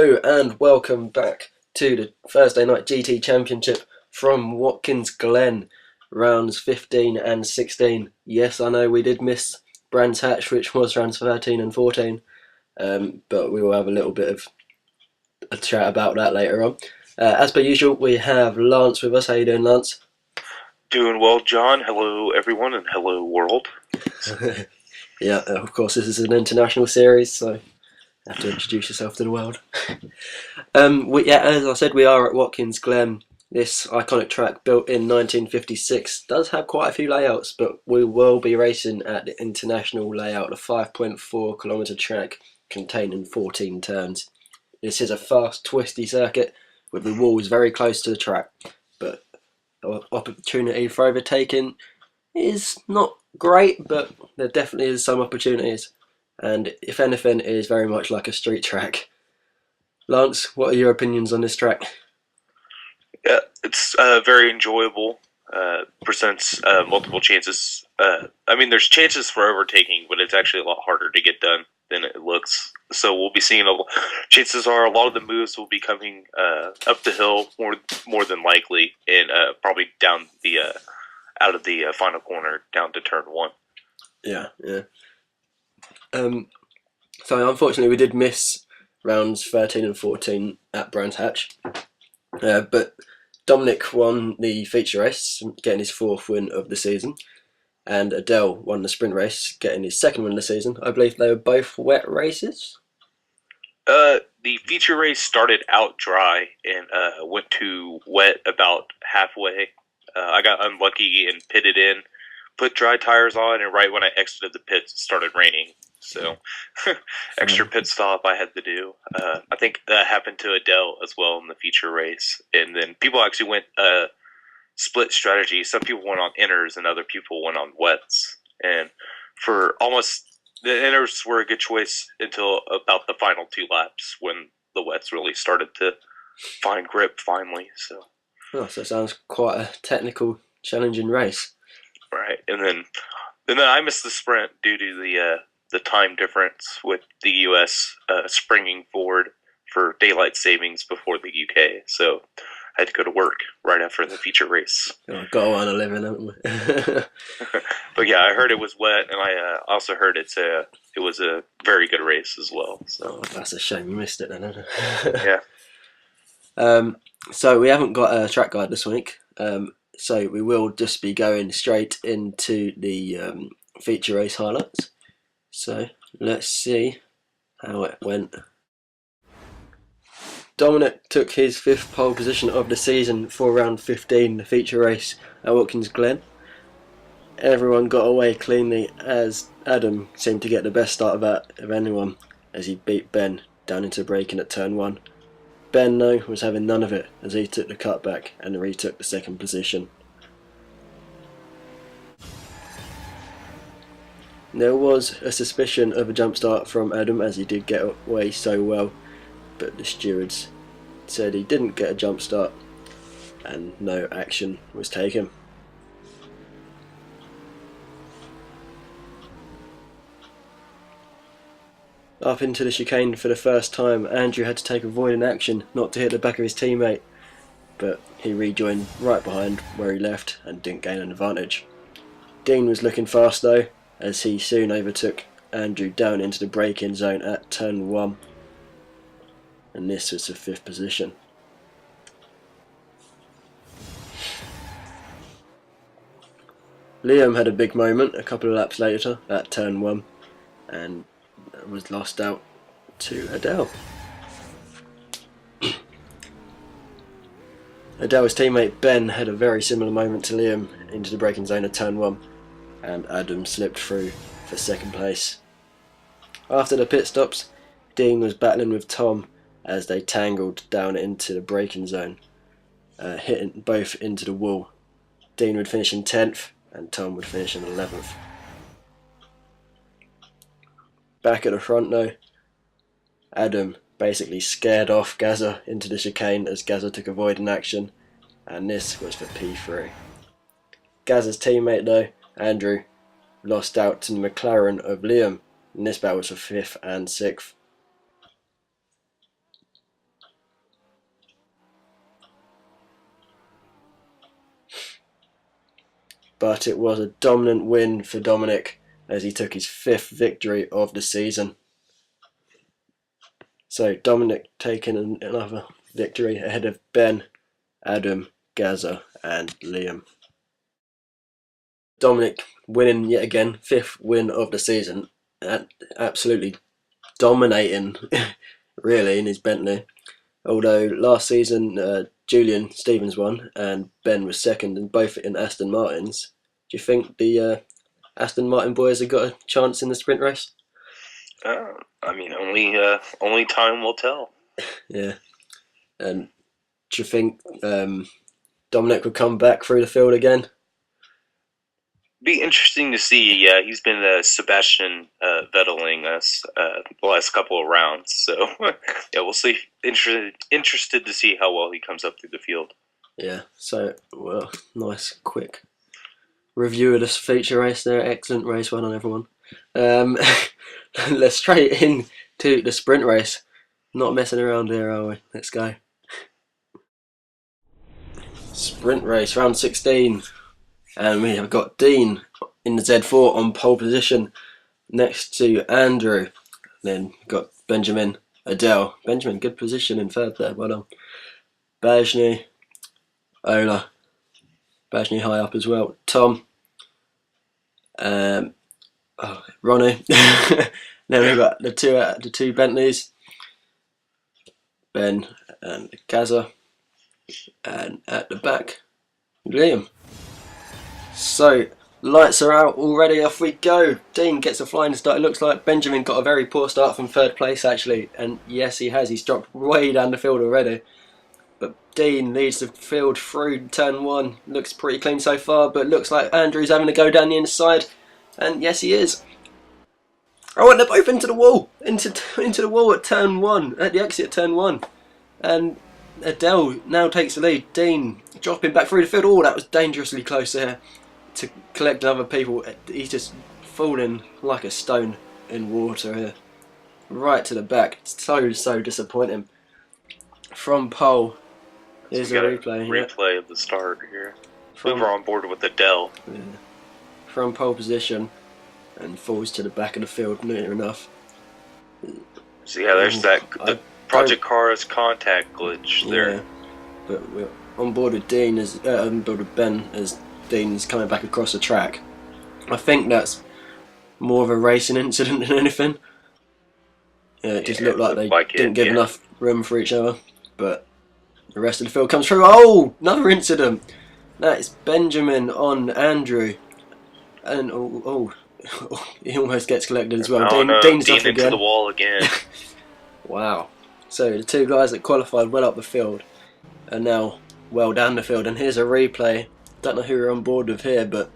Hello and welcome back to the Thursday Night GT Championship from Watkins Glen, rounds 15 and 16. Yes, I know we did miss Brands Hatch, which was rounds 13 and 14, but we will have a little bit of a chat about that later on. As per usual, we have Lance with us. How you doing, Lance? Doing well, John. Hello, everyone, and hello, world. Yeah, of course, this is an international series, so have to introduce yourself to the world. As I said, we are at Watkins Glen. This iconic track, built in 1956, does have quite a few layouts, but we will be racing at the international layout, a 5.4 kilometre track containing 14 turns. This is a fast, twisty circuit with the walls very close to the track, but opportunity for overtaking is not great, but there definitely is some opportunities. And if anything, it is very much like a street track. Lance, what are your opinions on this track? Yeah, it's very enjoyable. Presents multiple chances. There's chances for overtaking, but it's actually a lot harder to get done than it looks. So we'll be seeing chances are a lot of the moves will be coming up the hill more than likely, and probably down the out of the final corner down to turn one. Yeah. So unfortunately, we did miss rounds 13 and 14 at Brands Hatch, but Dominic won the feature race, getting his 4th win of the season, and Adele won the sprint race, getting his 2nd win of the season. I believe they were both wet races. The feature race started out dry and went to wet about halfway. I got unlucky and pitted in, put dry tires on, and right when I exited the pits, it started raining. So, extra pit stop I had to do. I think that happened to Adele as well in the feature race. And then people actually went split strategy. Some people went on inners and other people went on wets. And for almost the inners were a good choice until about the final 2 laps when the wets really started to find grip finally. So it sounds quite a technical, challenging race. Right, and then I missed the sprint due to the time difference with the U.S. Springing forward for daylight savings before the UK. So I had to go to work right after the feature race. Got to earn a living, haven't we? But yeah, I heard it was wet, and I also heard it was a very good race as well. So that's a shame you missed it then, isn't it? Yeah. So we haven't got a track guide this week. So we will just be going straight into the feature race highlights. So let's see how it went. Dominic took his 5th pole position of the season for round 15, the feature race at Watkins Glen. Everyone got away cleanly, as Adam seemed to get the best start of that of anyone, as he beat Ben down into braking at turn 1. Ben, though, was having none of it, as he took the cutback and retook the 2nd position. There was a suspicion of a jump start from Adam, as he did get away so well, but the stewards said he didn't get a jump start and no action was taken. Up into the chicane for the first time, Andrew had to take avoiding action not to hit the back of his teammate, but he rejoined right behind where he left and didn't gain an advantage. Dean was looking fast though, as he soon overtook Andrew down into the braking zone at turn 1, and this was the 5th position. Liam had a big moment a couple of laps later at turn 1 and was lost out to Adele. Adele's teammate Ben had a very similar moment to Liam into the braking zone at turn 1, and Adam slipped through for 2nd place. After the pit stops, Dean was battling with Tom as they tangled down into the braking zone, hitting both into the wall. Dean would finish in 10th and Tom would finish in 11th. Back at the front though, Adam basically scared off Gazza into the chicane as Gazza took avoiding action, and this was for P3. Gazza's teammate though, Andrew, lost out to the McLaren of Liam, and this battle was for 5th and 6th. but it was a dominant win for Dominic as he took his 5th victory of the season. So Dominic taking another victory ahead of Ben, Adam, Gaza and Liam. Dominic winning yet again, 5th win of the season, and absolutely dominating really in his Bentley. Although last season Julian Stevens won and Ben was 2nd, and both in Aston Martins. Do you think the Aston Martin boys have got a chance in the sprint race? I mean, only time will tell. Yeah. And do you think Dominic would come back through the field again? Be interesting to see. Yeah, he's been Sebastian Vetteling us the last couple of rounds. So yeah, we'll see. Interested to see how well he comes up through the field. Yeah. So well, nice quick review of this feature race there. Excellent race, well done everyone. Let's straight into the sprint race. Not messing around here, are we? Let's go. Sprint race, round 16. And we have got Dean in the Z4 on pole position next to Andrew. Then we've got Benjamin, Adele. Benjamin, good position in 3rd there, well done. Bajny, Ola. Bajny high up as well. Tom. Ronnie. Then we've got the two Bentleys. Ben and Gaza. And at the back, Liam. So, lights are out already, off we go. Dean gets a flying start. It looks like Benjamin got a very poor start from 3rd place actually. And yes, he has. He's dropped way down the field already. But Dean leads the field through turn 1. Looks pretty clean so far, but looks like Andrew's having to go down the inside. And yes, he is. Oh, and they're both into the wall. Into the wall at turn 1. At the exit at turn 1. And Adele now takes the lead. Dean dropping back through the field. Oh, that was dangerously close there to collect other people. He's just falling like a stone in water here. Right to the back. So disappointing. From pole. Here's a replay. Replay of the start here. We were on board with Adele. Yeah. From pole position and falls to the back of the field near enough. So yeah, there's the Project Cars contact glitch there. Yeah, but we're on board with Dean on board with Ben as Dean's coming back across the track. I think that's more of a racing incident than anything. It just looked like they didn't give enough room for each other, but the rest of the field comes through. Oh, another incident. That is Benjamin on Andrew, and he almost gets collected as well. Dean's Dean off into again. the wall again. Wow. So the two guys that qualified well up the field are now well down the field, and here's a replay. Don't know who we're on board with here, but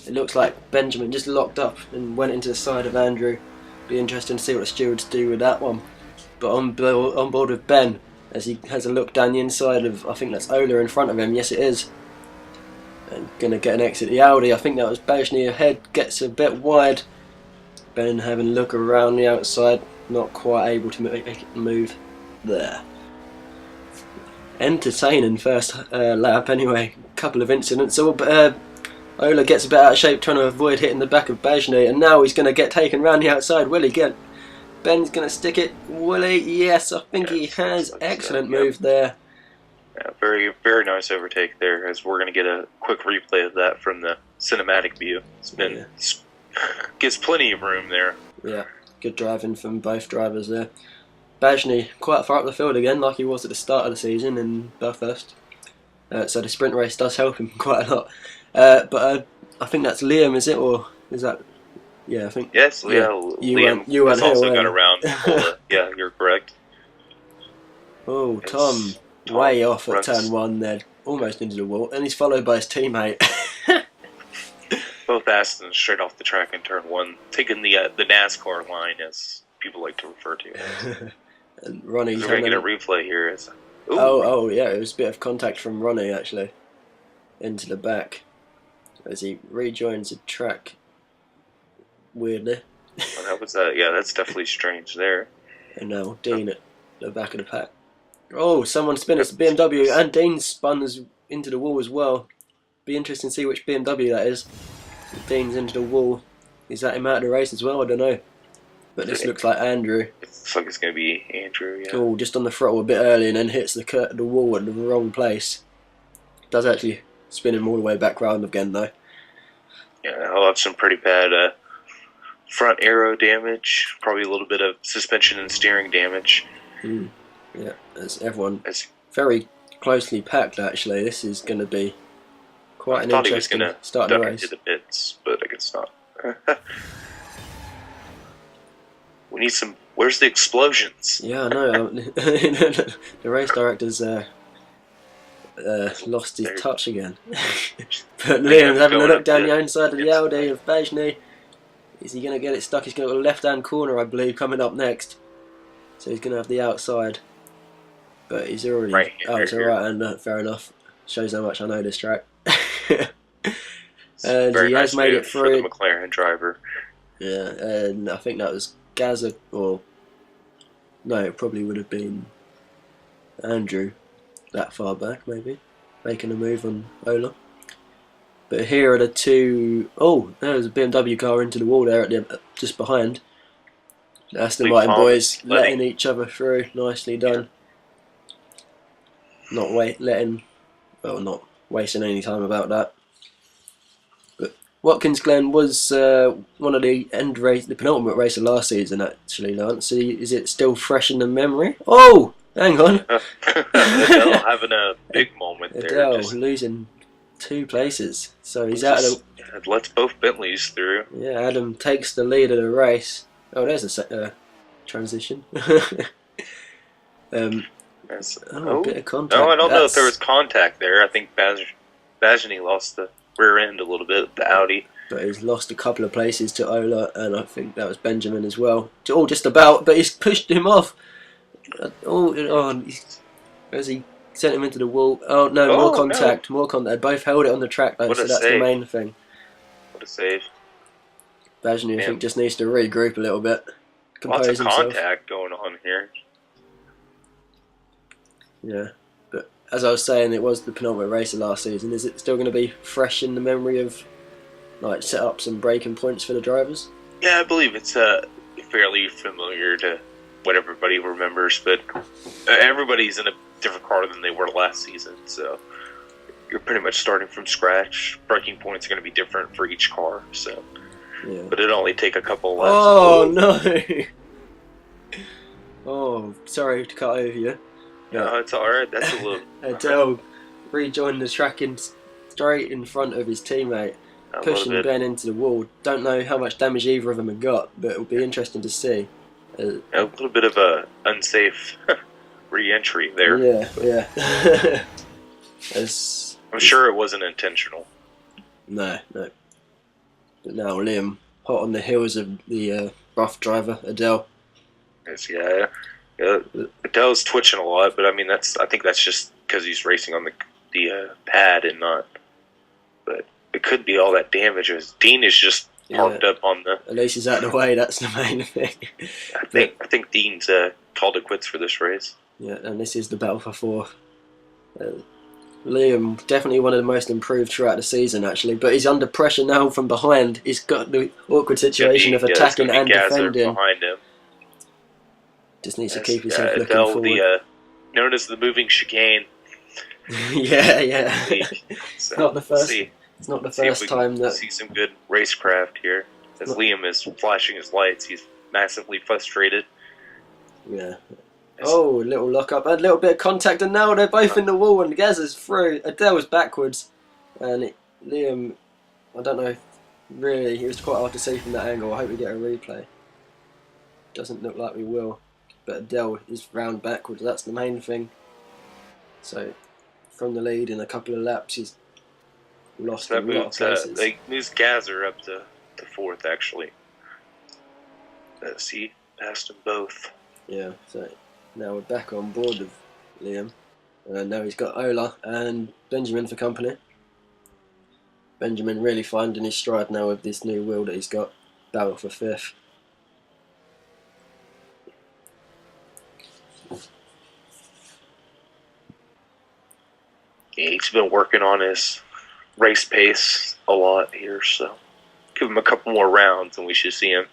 it looks like Benjamin just locked up and went into the side of Andrew. Be interesting to see what the stewards do with that one. But on board with Ben as he has a look down the inside of, I think that's Ola in front of him. Yes, it is. And gonna get an exit the Audi. I think that was Bajny ahead. Gets a bit wide. Ben having a look around the outside, not quite able to make it move there. Entertaining first lap anyway. Couple of incidents. So Ola gets a bit out of shape trying to avoid hitting the back of Bajny, and now he's going to get taken round the outside. Will he get? Ben's going to stick it. Will he? Yes, I think he has. Excellent move there. Yeah, very, very nice overtake there, as we're going to get a quick replay of that from the cinematic view. Gives plenty of room there. Yeah, good driving from both drivers there. Bajny quite far up the field again, like he was at the start of the season in Bathurst. So the sprint race does help him quite a lot. But I think that's Liam, is it, or is that? Yeah, I think. Yes, yeah. Liam has also got around. Yeah, you're correct. Oh, Tom way off at turn 1 there, almost into the wall, and he's followed by his teammate. Both Astons straight off the track in turn 1, taking the NASCAR line, as people like to refer to it. And Ronnie's we're going to get a replay here. Oh yeah, it was a bit of contact from Ronnie actually into the back as he rejoins the track weirdly. Well, that was yeah, that's definitely strange there. And now Dean at the back of the pack. Oh, someone spun it to BMW, and Dean spun into the wall as well. Be interesting to see which BMW that is. Dean's into the wall. Is that him out of the race as well? I don't know. But this looks like Andrew. It looks like it's going to be Andrew, yeah. Oh, just on the throttle a bit early and then hits the wall at the wrong place. Does actually spin him all the way back round again though. Yeah, I'll have some pretty bad front aero damage. Probably a little bit of suspension and steering damage. Yeah, as everyone very closely packed actually. This is going to be quite an interesting start of the race. Into the pits, but I guess not. We need some. Where's the explosions? Yeah, I know. The race director's lost his touch again. But Liam's having a look down the inside of the Audi of Bajny. Is he going to get it stuck? He's going to go to the left-hand corner, I believe, coming up next. So he's going to have the outside. But he's already... Right, it's a right-hander, fair enough. Shows how much I know this track. And he has made it through. For the McLaren driver. Yeah, and I think that was Gaza, or... No, it probably would have been Andrew that far back, maybe. Making a move on Ola. But here are the two... Oh, there's a BMW car into the wall there, just behind. Aston Martin boys letting each other through. Nicely done. Not not wasting any time about that. But Watkins Glen was one of the the penultimate race of last season, actually, Lance. So is it still fresh in the memory? Oh, hang on. Adele having a big moment there. Adele losing 2 places, so he's out of the... Lets both Bentleys through. Yeah, Adam takes the lead of the race. Oh, there's a transition. A bit of contact. No, I don't know if there was contact there. I think Bajny lost the rear end a little bit, the Audi. But he's lost a couple of places to Ola, and I think that was Benjamin as well. Oh, just about, but he's pushed him off. As he sent him into the wall. Oh no, more contact. They both held it on the track though, so that's the main thing. What a save. Bajny, I think, just needs to regroup a little bit. Lots of contact going on here. Yeah, but as I was saying, it was the penultimate race of last season. Is it still going to be fresh in the memory of like setups and braking points for the drivers? Yeah, I believe it's fairly familiar to what everybody remembers, but everybody's in a different car than they were last season, so you're pretty much starting from scratch. Braking points are going to be different for each car, so yeah. But it'll only take a couple laps. Oh no! Oh, sorry to cut over you. No, it's alright. That's a little... Adele rejoined the track straight in front of his teammate, pushing Ben into the wall. Don't know how much damage either of them have got, but it'll be interesting to see. A little bit of a unsafe re-entry there. Yeah. I'm sure it wasn't intentional. No. But now Liam, hot on the heels of the rough driver, Adele. Yes, yeah. Adele's twitching a lot, but I mean I think that's just because he's racing on the pad and not. But it could be all that damage. Dean is just parked up on the... At least he's out of the way, that's the main thing. I think Dean's called it quits for this race. Yeah, and this is the battle for fourth. Liam, definitely one of the most improved throughout the season, actually, but he's under pressure now from behind. He's got the awkward situation of attacking and defending. Behind him. Just needs to keep himself looking forward. Known as the moving chicane. Yeah. So not the first. It's not the first time that... see some good racecraft here. As Liam is flashing his lights, he's massively frustrated. Yeah. Oh, a little lock-up, a little bit of contact, and now they're both in the wall, and Gaz is through. Adele was backwards, and Liam, I don't know, really, it was quite hard to see from that angle. I hope we get a replay. Doesn't look like we will, but Adele is round backwards, that's the main thing. So, from the lead in a couple of laps, he's lost a lot of places. They moved Gazer up to fourth, actually. He passed them both. Yeah, so now we're back on board with Liam. And now he's got Ola and Benjamin for company. Benjamin really finding his stride now with this new wheel that he's got. Battle for fifth. Yeah, he's been working on his race pace a lot here, so give him a couple more rounds and we should see him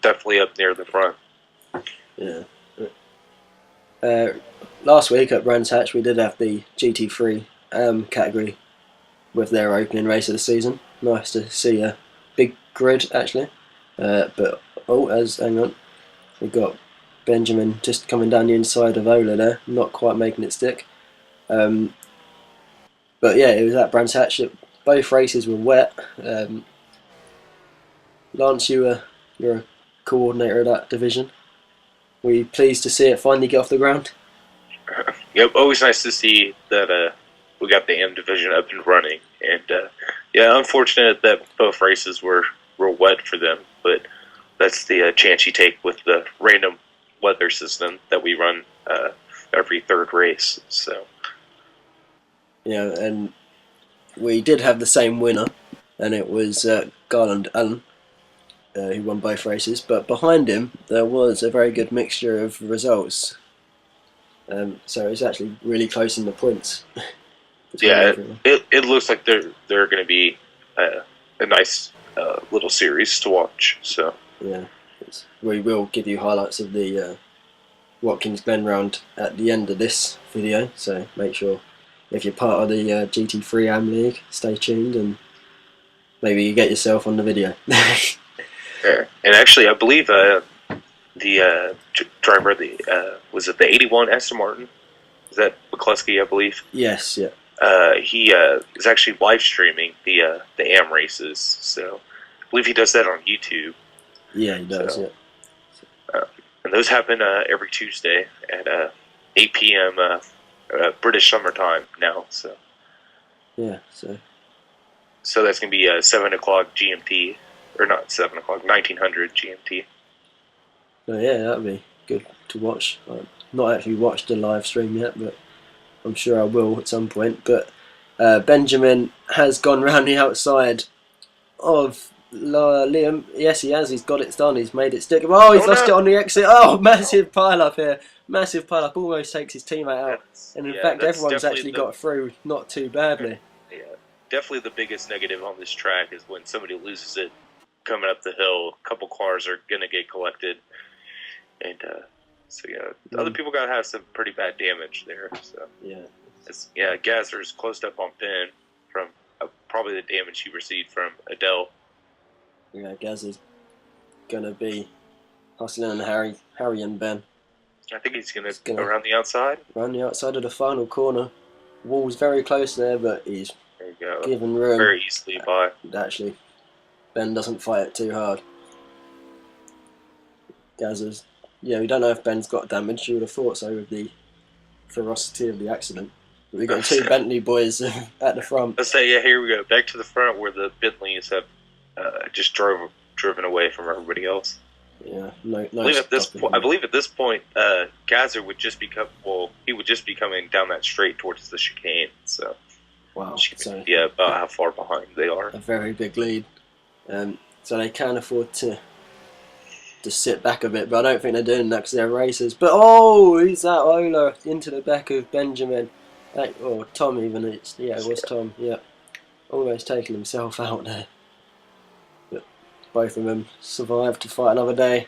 definitely up near the front. Yeah. Last week at Brands Hatch we did have the GT3 Am category with their opening race of the season. Nice to see a big grid actually. But hang on, we got Benjamin just coming down the inside of Ola there, not quite making it stick. But yeah, it was at Brands Hatch. Both races were wet. Lance, you're a coordinator of that division. Were you pleased to see it finally get off the ground? Yep, always nice to see that we got the M division up and running. And yeah, unfortunate that both races were wet for them, but that's the chance you take with the random weather system that we run every third race. So Yeah, and we did have the same winner, and it was Garland Allen, who won both races. But behind him, there was a very good mixture of results. So it was actually really close in the points. Yeah, it looks like they're going to be a nice little series to watch. So yeah, we will give you highlights of the Watkins Glen round at the end of this video. So make sure if you're part of the GT3 Am League, stay tuned and maybe you get yourself on the video. yeah. And actually, I believe the driver, was it the 81 Aston Martin? Is that McCluskey, I believe? Yes, yeah. He is actually live streaming the Am races, so I believe he does that on YouTube. Yeah, he does. So, yeah. And those happen every Tuesday at 8 p.m. British summertime now. So yeah, so that's gonna be 7 o'clock GMT, or not 7 o'clock, 1900 GMT. So yeah, that'd be good to watch. I've not actually watched the live stream yet, but I'm sure I will at some point. But Benjamin has gone round the outside of Liam. Yes, he has. He's got it done. He's made it stick. Oh, he's lost it on the exit. Oh, massive pile up here. Massive pile up. Almost takes his teammate out. And in fact, everyone's actually got through not too badly. Yeah, definitely the biggest negative on this track is when somebody loses it coming up the hill. A couple cars are going to get collected. And so yeah, other people got to have some pretty bad damage there. So yeah, Gazzer's closed up on Penn from probably the damage he received from Adele. Yeah, Gazzer's gonna be hustling on Harry and Ben. I think he's gonna go around the outside. Around the outside of the final corner. Wall's very close there, but he's given room very easily by. Actually, Ben doesn't fight it too hard. Gazzer's. Yeah, we don't know if Ben's got damage. You would have thought so with the ferocity of the accident. But we've got two Bentley boys at the front. Let's say, yeah, here we go. Back to the front where the Bentleys have just driven away from everybody else. Yeah, no. I believe at this point, Gazzer would just become. Well, he would just be coming down that straight towards the chicane. So, wow. So yeah, about how far behind they are. A very big lead. So they can afford to sit back a bit, but I don't think they're doing that because they're racers. But he's that Ola into the back of Benjamin. Or Tom even. It was Tom. Yeah, almost taking himself out there. But both of them survived to fight another day.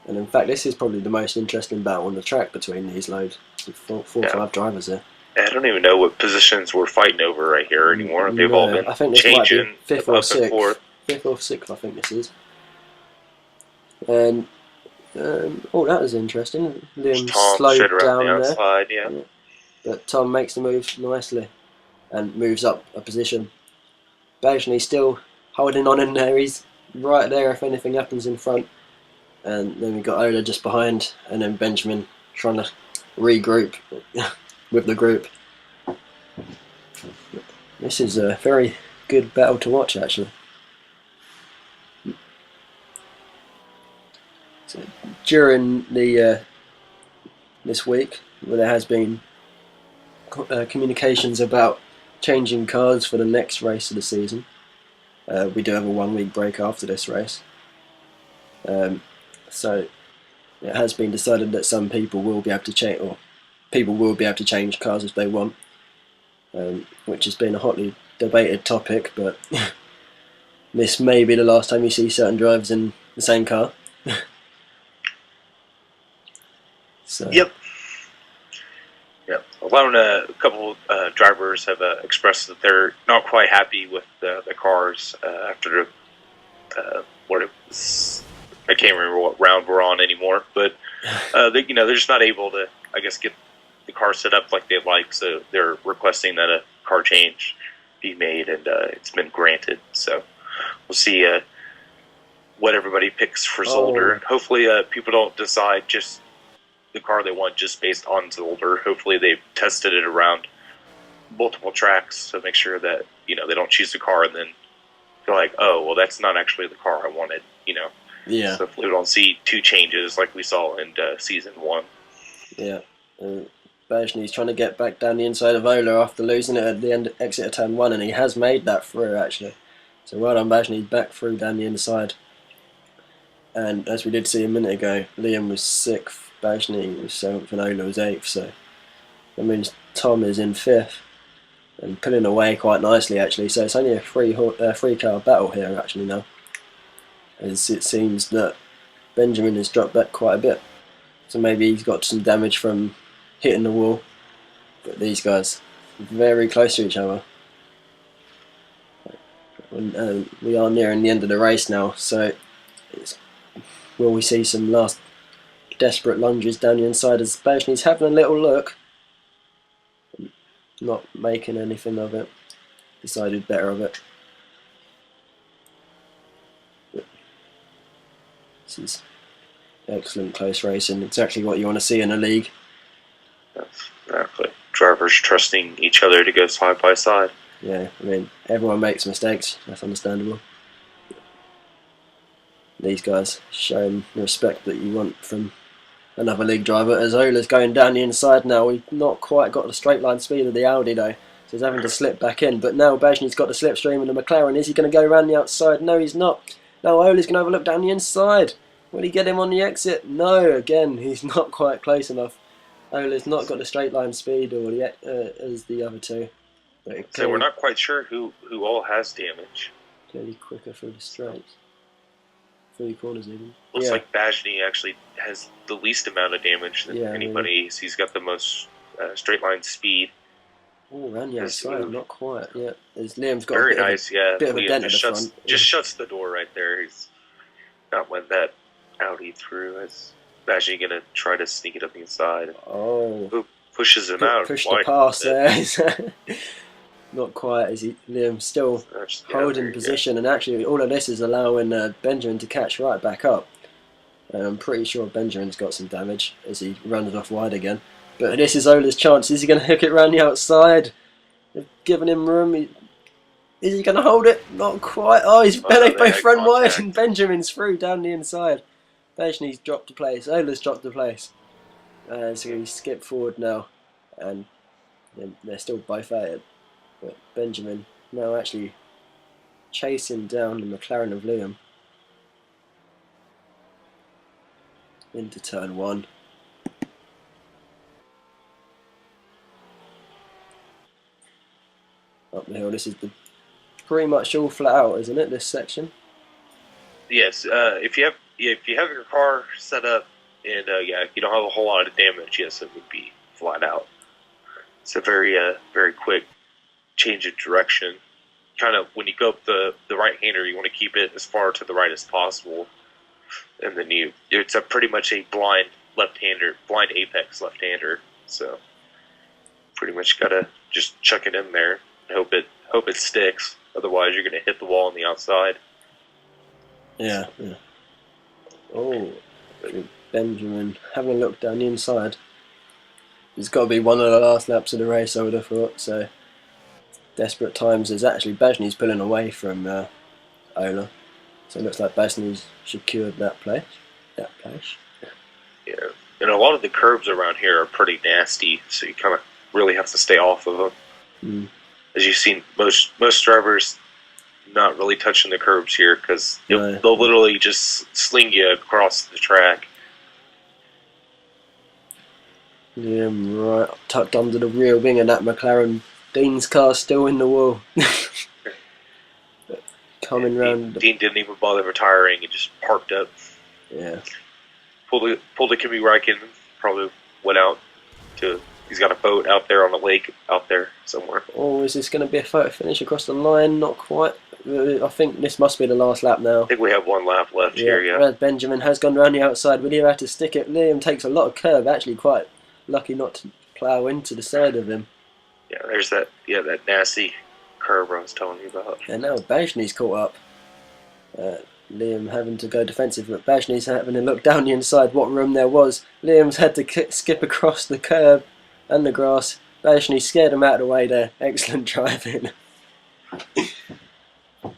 And in fact, this is probably the most interesting battle on the track between these loads. 5 drivers there. I don't even know what positions we're fighting over right here anymore. They've all been I think this changing might be 5th or 6th. 5th or 6th, I think this is. And that was interesting. Liam slowed down there. Outside, yeah. But Tom makes the move nicely and moves up a position. Bajney still holding on in there. He's right there if anything happens in front. And then we've got Ola just behind, and then Benjamin trying to regroup with the group. This is a very good battle to watch, actually. So during the this week, where there has been communications about changing cars for the next race of the season, we do have a 1-week break after this race. So it has been decided that some people will be able to change, or people will be able to change cars if they want, which has been a hotly debated topic, but this may be the last time you see certain drivers in the same car. So. Yep. Alone, a couple drivers have expressed that they're not quite happy with the cars after what it was. I can't remember what round we're on anymore, but they're just not able to, I guess, get the car set up like they'd like. So they're requesting that a car change be made, and it's been granted. So we'll see what everybody picks for Zolder. And hopefully, people don't decide just the car they want just based on Zolder. Hopefully they've tested it around multiple tracks to make sure that, they don't choose the car and then feel like, oh, well, that's not actually the car I wanted, Yeah. So hopefully we don't see two changes like we saw in Season 1. Yeah. Bajny's trying to get back down the inside of Ola after losing it at the end exit of turn 1, and he has made that through, actually. So well done, Bajny, back through down the inside. And as we did see a minute ago, Liam was 6th, Bajny was 7th, and Ola was 8th. So that means Tom is in 5th and pulling away quite nicely, actually. So it's only a three-car battle here, actually, now, as it seems that Benjamin has dropped back quite a bit. So maybe he's got some damage from hitting the wall. But these guys are very close to each other. And we are nearing the end of the race now, so will we see some last desperate lunges down the inside as Bajny's having a little look, not making anything of it, decided better of it. But this is excellent close racing, exactly what you want to see in a league. Exactly. Drivers trusting each other to go side by side. Yeah, I mean, everyone makes mistakes, that's understandable. These guys showing the respect that you want from another league driver. As Ola's going down the inside now, we've not quite got the straight line speed of the Audi though, so he's having to slip back in. But now Bajny's got the slipstream in the McLaren. Is he going to go around the outside? No, he's not. Now Ola's going to have a look down the inside. Will he get him on the exit? No, again, he's not quite close enough. Ola's not got the straight line speed or as the other two. So we're not quite sure who all has damage. Clearly quicker through the straights. Through the corners even. Looks like Bajny actually has the least amount of damage than anybody. Really. He's got the most straight line speed. Oh, around the outside, not quite. Yeah, as Liam's got very a bit nice. Bit of a dent at the front. Just shuts the door right there. He's not let that Audi through. Is Bajny gonna try to sneak it up the inside? Oh, pushes him out. Push the pass there. Not quite, as Liam's still holding position, and actually all of this is allowing Benjamin to catch right back up. I'm pretty sure Benjamin's got some damage as he runs it off wide again. But this is Ola's chance. Is he going to hook it round the outside? They've given him room. Is he going to hold it? Not quite. Oh, they both run wide, and Benjamin's through down the inside. Bajny's dropped to place. Ola's dropped to place. So he skipped forward now, and they're still both at it. But Benjamin now actually chasing down the McLaren of Liam into turn 1. Up the hill. This is pretty much all flat out, isn't it? This section. Yes. If you have your car set up and you don't have a whole lot of damage, yes, it would be flat out. It's a very quick change of direction. Kind of when you go up the right-hander, you want to keep it as far to the right as possible, and then it's pretty much a blind left-hander, blind apex left-hander. So pretty much gotta just chuck it in there and hope it sticks. Otherwise, you're gonna hit the wall on the outside. Yeah. Oh, Benjamin having a look down the inside. It's got to be one of the last laps of the race, I would have thought. So desperate times. As actually Bajny's pulling away from Ola, so it looks like Bajny's secured that place. Yeah, and a lot of the curbs around here are pretty nasty, so you kind of really have to stay off of them. As you've seen, most drivers not really touching the curbs here because they'll literally just sling you across the track. Yeah, right, tucked under the rear wing of that McLaren Dean's car still in the wall. Coming round. Dean didn't even bother retiring. He just parked up. Yeah. Pulled a Kimi Räikkönen. Probably went out to. He's got a boat out there on a lake out there somewhere. Oh, is this going to be a photo finish across the line? Not quite. I think this must be the last lap now. I think we have one lap left here. Yeah. Red Benjamin has gone round the outside. Will he have to stick it? Liam takes a lot of curve. Actually, quite lucky not to plough into the side of him. Yeah, there's that. Yeah, that nasty curve I was telling you about. And now Bajny's caught up. Liam having to go defensive, but Bajny's having to look down the inside what room there was. Liam's had to skip across the curb and the grass. Bajny scared him out of the way there. Excellent driving.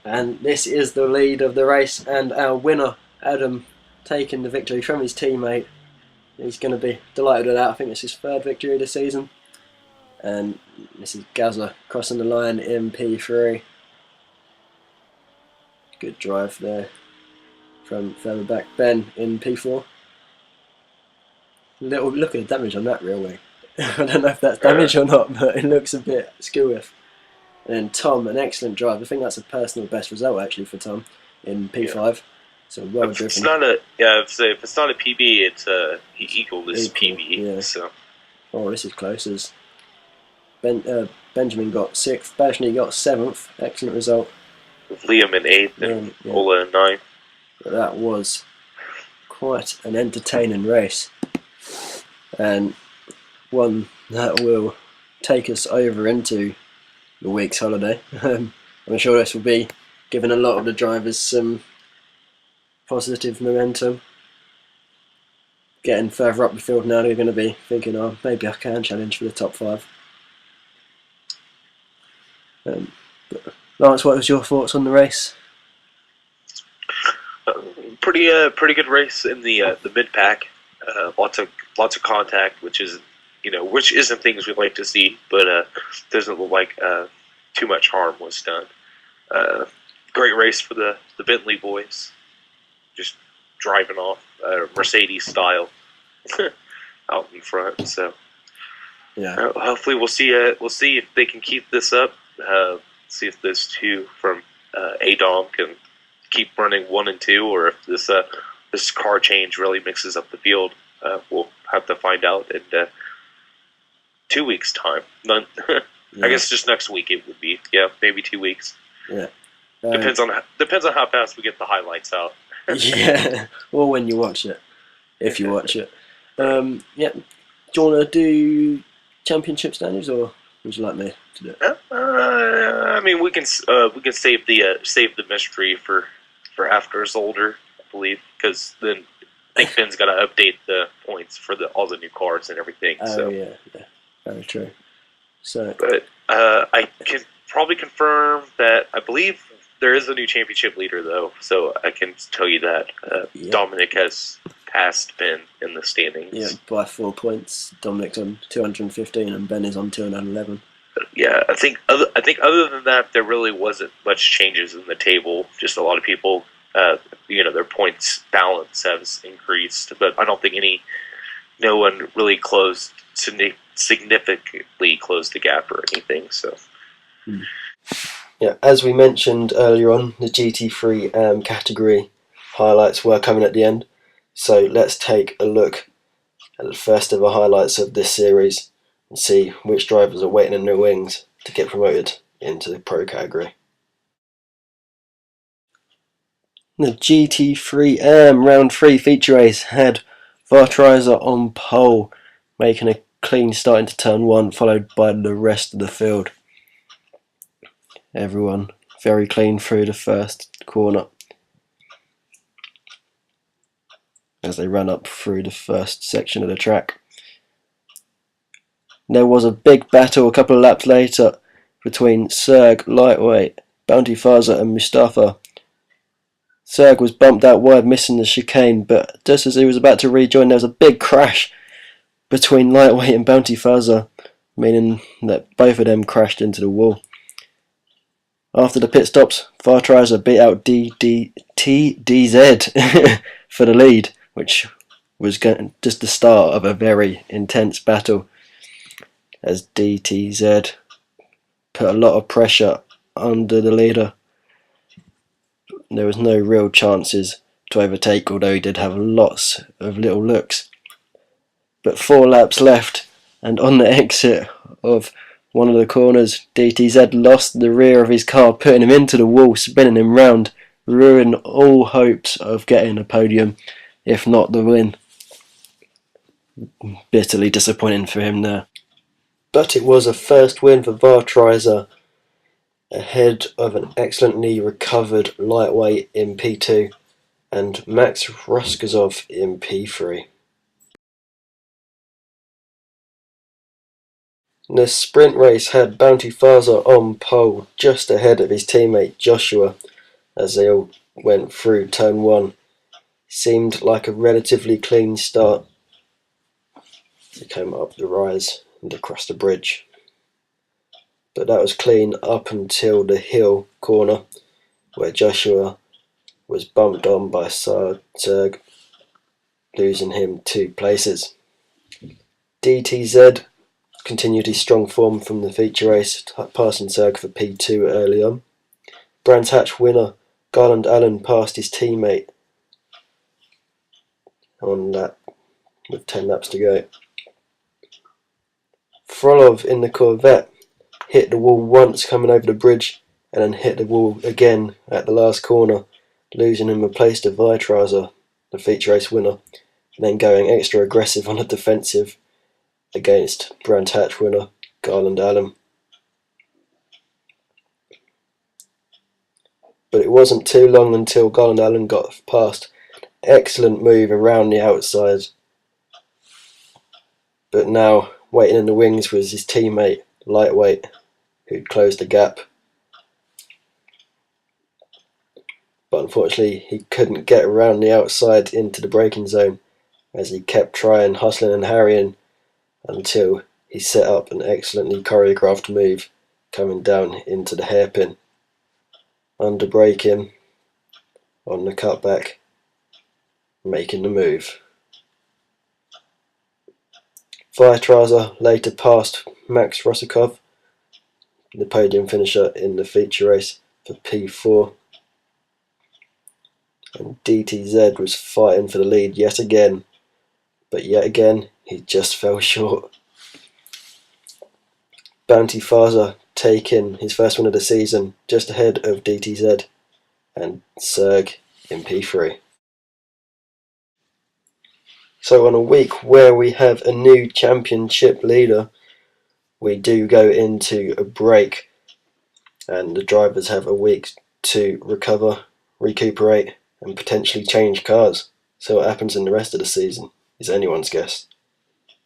And this is the lead of the race, and our winner, Adam, taking the victory from his teammate. He's going to be delighted with that. I think it's his third victory of the season. And this is Gazza crossing the line in P3. Good drive there from further back. Ben in P4. Look at the damage on that railway. I don't know if that's damage or not, but it looks a bit skewy. And Tom, an excellent drive. I think that's a personal best result actually for Tom in P5. Yeah. So well driven. It's not a if it's not a PB, it's he equaled his PB. Yeah. So. Oh, this is close. As Benjamin got 6th, Bajny got 7th. Excellent result. With Liam in 8th and Ola in 9th. But that was quite an entertaining race, and one that will take us over into the week's holiday. I'm sure this will be giving a lot of the drivers some positive momentum. Getting further up the field now, they're going to be thinking, oh, maybe I can challenge for the top 5. Lance, what was your thoughts on the race? Pretty good race in the mid pack. Lots of contact, which isn't things we like to see, but doesn't look like too much harm was done. Great race for the Bentley boys, just driving off Mercedes style out in front. So yeah, hopefully we'll see if they can keep this up. See if those two from ADOM can keep running 1 and 2, or if this car change really mixes up the field. We'll have to find out in 2 weeks' time. None. I guess just next week it would be. Yeah, maybe 2 weeks. Yeah. Depends on how fast we get the highlights out. Yeah, or when you watch it, if you watch it. Yeah. Do you want to do championship standings, or would you like me to do it? I mean, we can save the mystery for after it's older, I believe, because then I think Ben's got to update the points for all the new cars and everything. Oh so. Yeah, very true. So, but I can probably confirm that I believe there is a new championship leader, though, so I can tell you that Dominic has passed Ben in the standings. Yeah, by 4 points. Dominic's on 215 and Ben is on 211. Yeah, I think other than that, there really wasn't much changes in the table. Just a lot of people, their points balance has increased, but I don't think no one really significantly closed the gap or anything. So. Yeah, as we mentioned earlier on, the GT3 Am category highlights were coming at the end. So let's take a look at the first ever highlights of this series and see which drivers are waiting in their wings to get promoted into the Pro category. The GT3 Am Round 3 feature race had Vartrizer on pole, making a clean start into turn 1, followed by the rest of the field. Everyone very clean through the first corner as they ran up through the first section of the track. There was a big battle a couple of laps later between Serg, Lightweight, Bounty Faza and Mustafa. Serg was bumped out wide, missing the chicane, but just as he was about to rejoin, there was a big crash between Lightweight and Bounty Faza, meaning that both of them crashed into the wall. After the pit stops, Vartrizer beat out TDZ for the lead, which was just the start of a very intense battle, as DTZ put a lot of pressure under the leader. There was no real chances to overtake, although he did have lots of little looks. But 4 laps left, and on the exit of one of the corners, DTZ lost the rear of his car, putting him into the wall, spinning him round, ruined all hopes of getting a podium, if not the win. Bitterly disappointing for him there. But it was a first win for Vartreiser, ahead of an excellently recovered lightweight in P2 and Max Roskazov in P3. The sprint race had Bounty Faza on pole, just ahead of his teammate Joshua as they all went through turn 1. Seemed like a relatively clean start. They came up the rise and across the bridge. But that was clean up until the hill corner, where Joshua was bumped on by Serg, losing him 2 places. DTZ continued his strong form from the feature race, passing Serg for P2 early on. Brands Hatch winner Garland Allen passed his teammate on that with 10 laps to go. Frolov in the Corvette hit the wall once coming over the bridge and then hit the wall again at the last corner, losing him a place to Vartreiser, the feature race winner, and then going extra aggressive on the defensive against Brands Hatch winner Garland Allen. But it wasn't too long until Garland Allen got past. Excellent move around the outside. But now, waiting in the wings was his teammate, Lightweight, who'd closed the gap. But unfortunately, he couldn't get around the outside into the braking zone as he kept trying, hustling and harrying until he set up an excellently choreographed move coming down into the hairpin. Under braking on the cutback, making the move. Vartreiser later passed Max Rosikov, the podium finisher in the feature race, for P4. And DTZ was fighting for the lead yet again, but yet again he just fell short. Bounty Faza taking his first win of the season, just ahead of DTZ and Serg in P3. So on a week where we have a new championship leader, we do go into a break and the drivers have a week to recover, recuperate and potentially change cars. So what happens in the rest of the season is anyone's guess.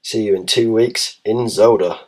See you in 2 weeks in Zolder.